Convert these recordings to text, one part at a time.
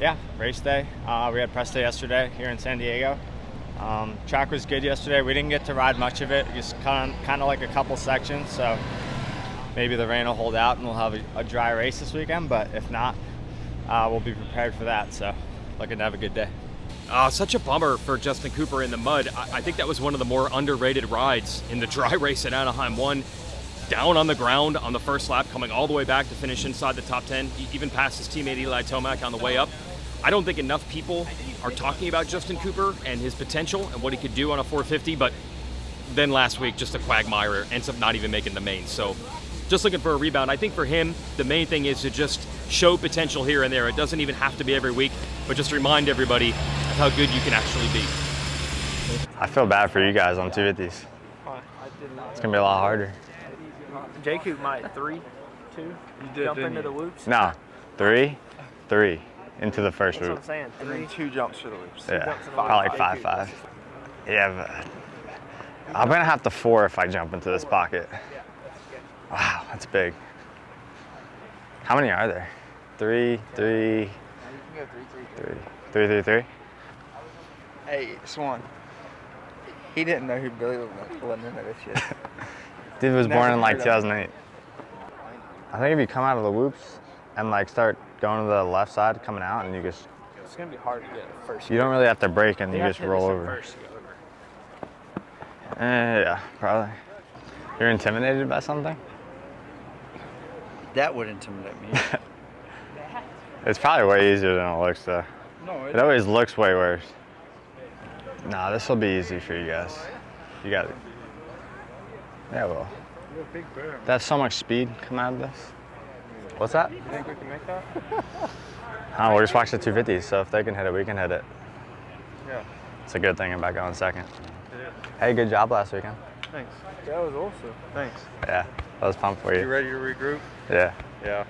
Yeah, race day. We had press day yesterday here in San Diego. Track was good yesterday. We didn't get to ride much of it, just kind of like a couple sections. So maybe the rain will hold out and we'll have a dry race this weekend. But if not, we'll be prepared for that. So looking to have a good day. Such a bummer for Justin Cooper in the mud. I think that was one of the more underrated rides in the dry race at Anaheim 1. Down on the ground on the first lap, coming all the way back to finish inside the top 10, even past his teammate Eli Tomac on the way up. I don't think enough people are talking about Justin Cooper and his potential and what he could do on a 450, but then last week, just a quagmire, ends up not even making the main. So just looking for a rebound. I think for him, the main thing is to just show potential here and there. It doesn't even have to be every week, but just remind everybody of how good you can actually be. I feel bad for you guys on 250s. It's going to be a lot harder. J-Coop might 3-2 jump into the whoops. No, 3 into the first That's loop. what I'm saying. And then 2 jumps for the loops. Yeah, probably 5-5. Yeah, but I'm gonna have to 4 if I jump into this pocket. Wow, that's big. How many are there? 3, 3. You can go 3, 3, 3. Hey, Swan. He didn't know who Billy wasn't into this shit. Dude was Never born in like heard of 2008. I think if you come out of the whoops and like start going to the left side, coming out, and you just, It's going to be hard to get first. you don't really have to brake and you have just to hit roll this in over. first to go over. Yeah, probably. You're intimidated by something? That would intimidate me. It's probably way easier than it looks though. No, It always looks way worse. Nah, this will be easy for you guys. You got it. Yeah, well. That's so much speed coming out of this. What's that? You think we can make that? We'll just watch the 250s, so if they can hit it, we can hit it. Yeah. It's a good thing I'm back on second. Hey, good job last weekend. Thanks. That was awesome. Thanks. Yeah, I was pumped for You you. ready to regroup? Yeah. Yeah.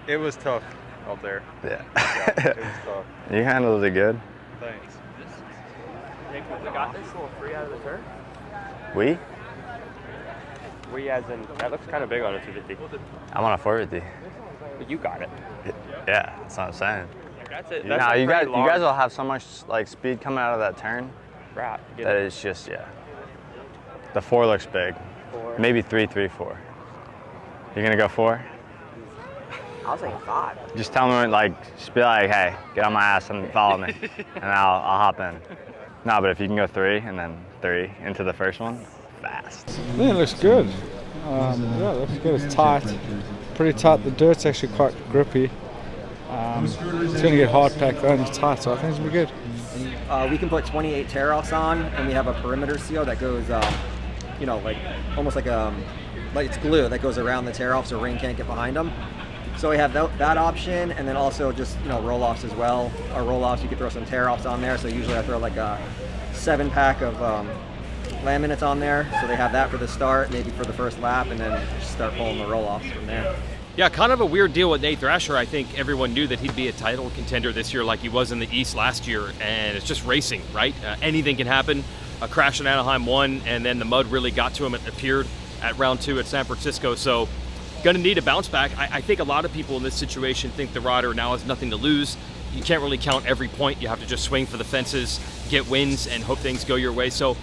It was tough out there. Yeah. It was tough. You handled it good. Thanks. We got this little free out of the turn. We? We as in, that looks kind of big on a 250. I'm on a 450. But you got it. Yeah, that's what I'm saying. That's it. Nah, you guys will have so much like speed coming out of that turn Right. that it's just, yeah. The 4 looks big. 4. Maybe 3, 3, 4. You gonna go 4? I was thinking 5. Just tell me, like, just be like, hey, get on my ass and follow me, and I'll hop in. No, but if you can go 3 and then 3 into the first one, fast. Yeah, it looks good. Yeah, it looks good. It's tight, pretty tight. The dirt's actually quite grippy. It's going to get hard packed though, and it's tight, so I think it's going to be good. We can put 28 tear-offs on, and we have a perimeter seal that goes, you know, like almost like it's glue that goes around the tear-offs so rain can't get behind them. So we have that option, and then also just, you know, roll-offs as well. Our roll-offs, you could throw some tear-offs on there. So usually I throw like a 7-pack of laminates on there. So they have that for the start, maybe for the first lap, and then just start pulling the roll-offs from there. Yeah, kind of a weird deal with Nate Thrasher. I think everyone knew that he'd be a title contender this year like he was in the East last year, and it's just racing, right? Anything can happen. A crash in Anaheim 1, and then the mud really got to him. It appeared at round 2 at San Francisco, so gonna need a bounce back. I think a lot of people in this situation think the rider now has nothing to lose. You can't really count every point. You have to just swing for the fences, get wins, and hope things go your way. So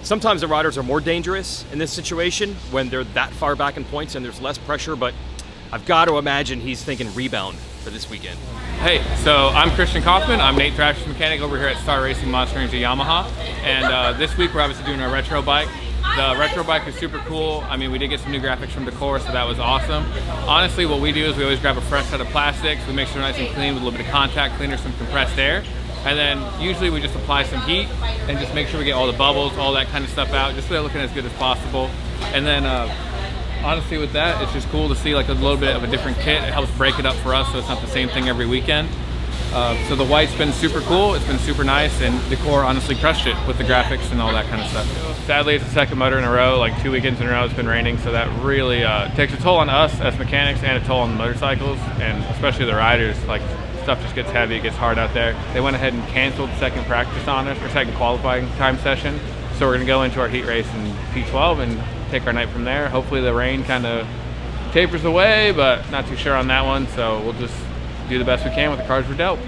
sometimes the riders are more dangerous in this situation when they're that far back in points and there's less pressure, but I've got to imagine he's thinking rebound for this weekend. Hey, so I'm Christian Kaufman. I'm Nate Thrasher's mechanic over here at Star Racing Monster Energy Yamaha. And this week we're obviously doing our retro bike. The retro bike is super cool. I mean, we did get some new graphics from Decor, so that was awesome. Honestly, what we do is we always grab a fresh set of plastics. We make sure they're nice and clean with a little bit of contact cleaner, some compressed air. And then usually we just apply some heat and just make sure we get all the bubbles, all that kind of stuff out, just so they're looking as good as possible. And then honestly with that, it's just cool to see like a little bit of a different kit. It helps break it up for us so it's not the same thing every weekend. So the white's been super cool, it's been super nice, and Decor honestly crushed it with the graphics and all that kind of stuff. Sadly, it's the second motor in a row, like 2 weekends in a row it's been raining, so that really takes a toll on us as mechanics and a toll on the motorcycles, and especially the riders. Like, stuff just gets heavy, it gets hard out there. They went ahead and canceled second practice on us, or second qualifying time session, so we're gonna go into our heat race in P12 and take our night from there. Hopefully the rain kind of tapers away, but not too sure on that one, so we'll just do the best we can with the cars we're dealt.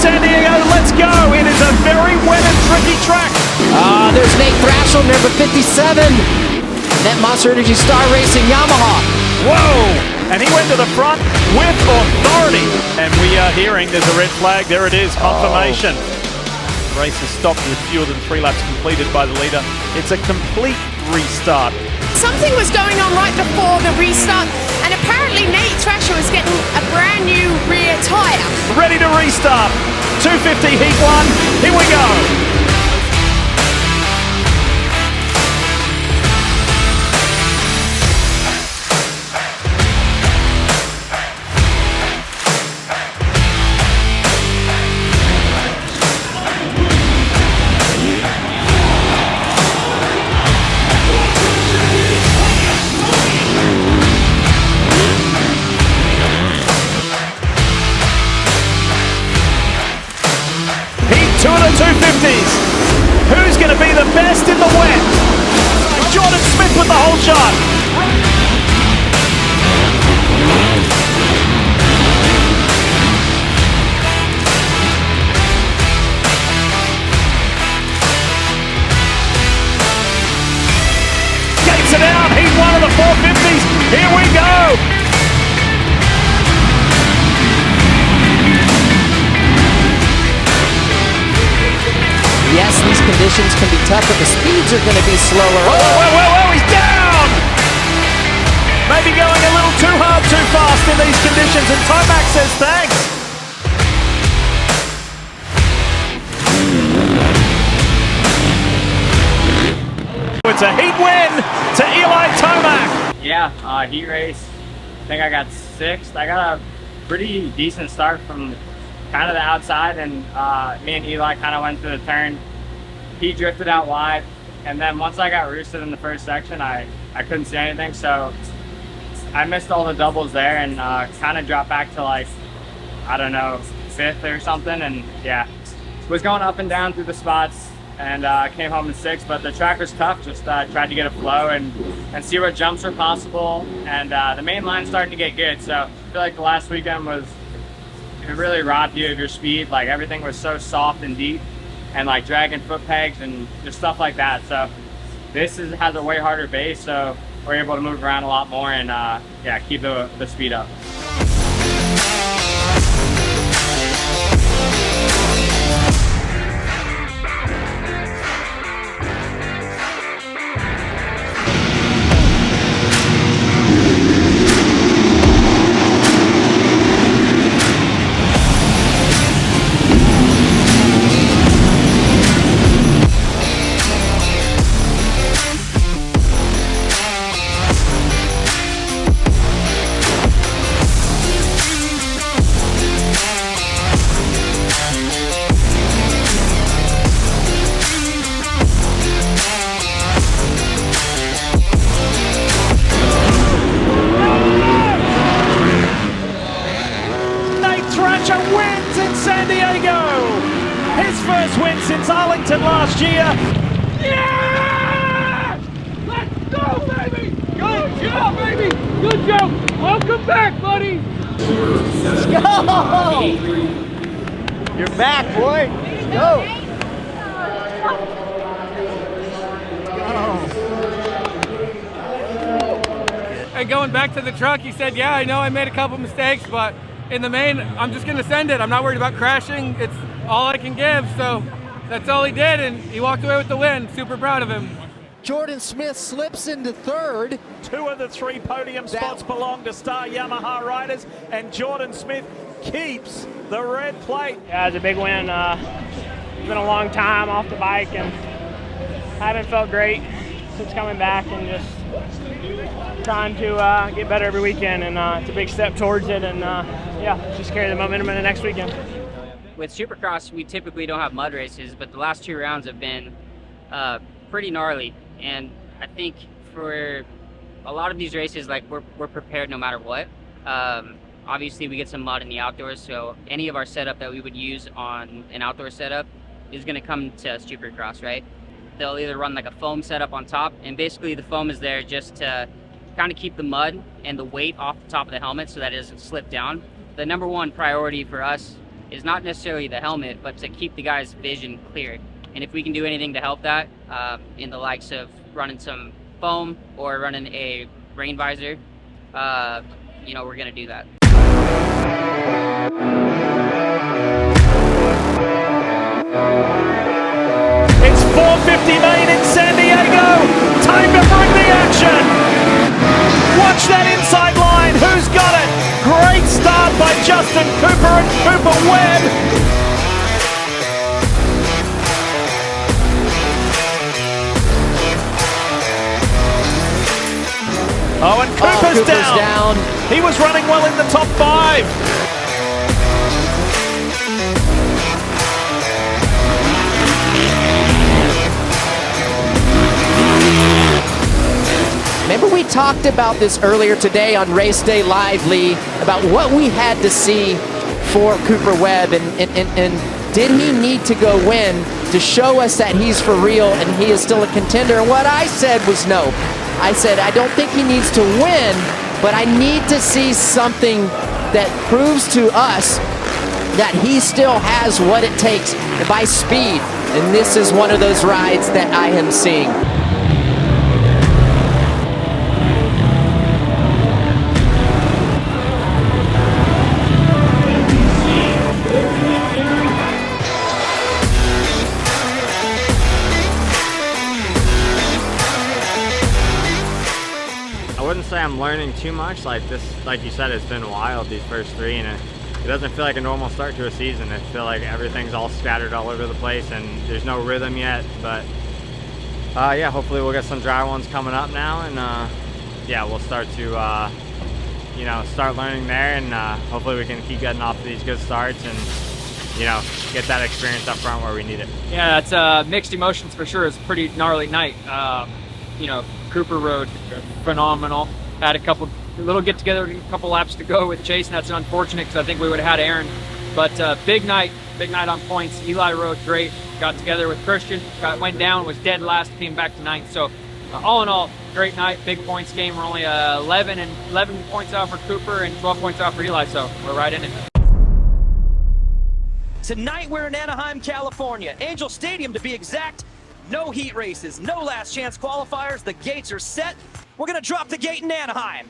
San Diego, let's go. It is a very wet and tricky track. There's Nate Thrasher, number 57. Net Monster Energy Star Racing Yamaha. Whoa! And he went to the front with authority. And we are hearing there's a red flag. There it is, confirmation. The race has stopped with fewer than 3 laps completed by the leader. It's a complete restart. Something was going on right before the restart, and apparently Nate Thrasher was getting a brand new rear tyre. Ready to restart. 250 heat 1. Here we go. Two of the 250s. Who's going to be the best in the wet? Jordon Smith with the whole shot. Gates it out. Heat 1 of the 450s. Here we go. Yes, these conditions can be tough, but the speeds are going to be slower. Whoa, he's down! Maybe going a little too hard, too fast in these conditions, and Tomac says thanks. It's a heat win to Eli Tomac. Yeah, heat race. I think I got 6th. I got a pretty decent start from kind of the outside, and me and Eli kind of went to the turn. He drifted out wide, and then once I got roosted in the first section, I couldn't see anything, so I missed all the doubles there, and kind of dropped back to, like, I don't know, 5th or something, and yeah, was going up and down through the spots, and came home in 6th, but the track was tough. Just tried to get a flow and see what jumps were possible, and the main line's starting to get good, so I feel like the last weekend was, it really robbed you of your speed. Like, everything was so soft and deep, and like dragging foot pegs and just stuff like that. So this has a way harder base, so we're able to move around a lot more and yeah, keep the speed up. Wins in San Diego! His first win since Arlington last year. Yeah! Let's go, baby! Good job, baby! Good job! Welcome back, buddy! Let's go! You're back, boy! Let's go! And going back to the truck, he said, yeah, I know I made a couple mistakes, but in the main, I'm just going to send it. I'm not worried about crashing. It's all I can give. So that's all he did, and he walked away with the win. Super proud of him. Jordon Smith slips into third. 2 of the 3 podium spots belong to Star Yamaha riders, and Jordon Smith keeps the red plate. Yeah, it was a big win. It's been a long time off the bike, and I haven't felt great since coming back, and just trying to get better every weekend, and it's a big step towards it, and yeah, just carry the momentum into next weekend. With Supercross, we typically don't have mud races, but the last 2 rounds have been pretty gnarly, and I think for a lot of these races, like we're prepared no matter what. Obviously, we get some mud in the outdoors, so any of our setup that we would use on an outdoor setup is going to come to Supercross, right? They'll either run like a foam setup on top, and basically the foam is there just to kind of keep the mud and the weight off the top of the helmet so that it doesn't slip down. The number one priority for us is not necessarily the helmet, but to keep the guy's vision clear. And if we can do anything to help that, in the likes of running some foam or running a rain visor, you know, we're going to do that. It's 4:50 main in San Diego. Time to bring the action. Watch that inside line. Who's got it? Great start by Justin Cooper and Cooper Webb. Oh, and Cooper's down. He was running well in the top 5. Remember we talked about this earlier today on Race Day Live, Lee, about what we had to see for Cooper Webb, and did he need to go win to show us that he's for real and he is still a contender? And what I said was no. I said I don't think he needs to win, but I need to see something that proves to us that he still has what it takes by speed. And this is one of those rides that I am seeing. I wouldn't say I'm learning too much. Like this, like you said, it's been wild these first 3, and it doesn't feel like a normal start to a season. It feels like everything's all scattered all over the place, and there's no rhythm yet. But yeah, hopefully we'll get some dry ones coming up now, and yeah, we'll start to you know, start learning there, and hopefully we can keep getting off to these good starts and, you know, get that experience up front where we need it. Yeah, it's mixed emotions for sure. It's a pretty gnarly night. You know, Cooper rode phenomenal. Had a little get together, a couple laps to go with Chase, and that's unfortunate because I think we would have had Aaron. But big night on points. Eli rode great. Got together with Christian, went down, was dead last, came back to 9th. So all in all, great night, big points game. We're only 11 points out for Cooper and 12 points out for Eli, so we're right in it. Tonight we're in Anaheim, California. Angel Stadium to be exact. No heat races, no last chance qualifiers. The gates are set. We're gonna drop the gate in Anaheim.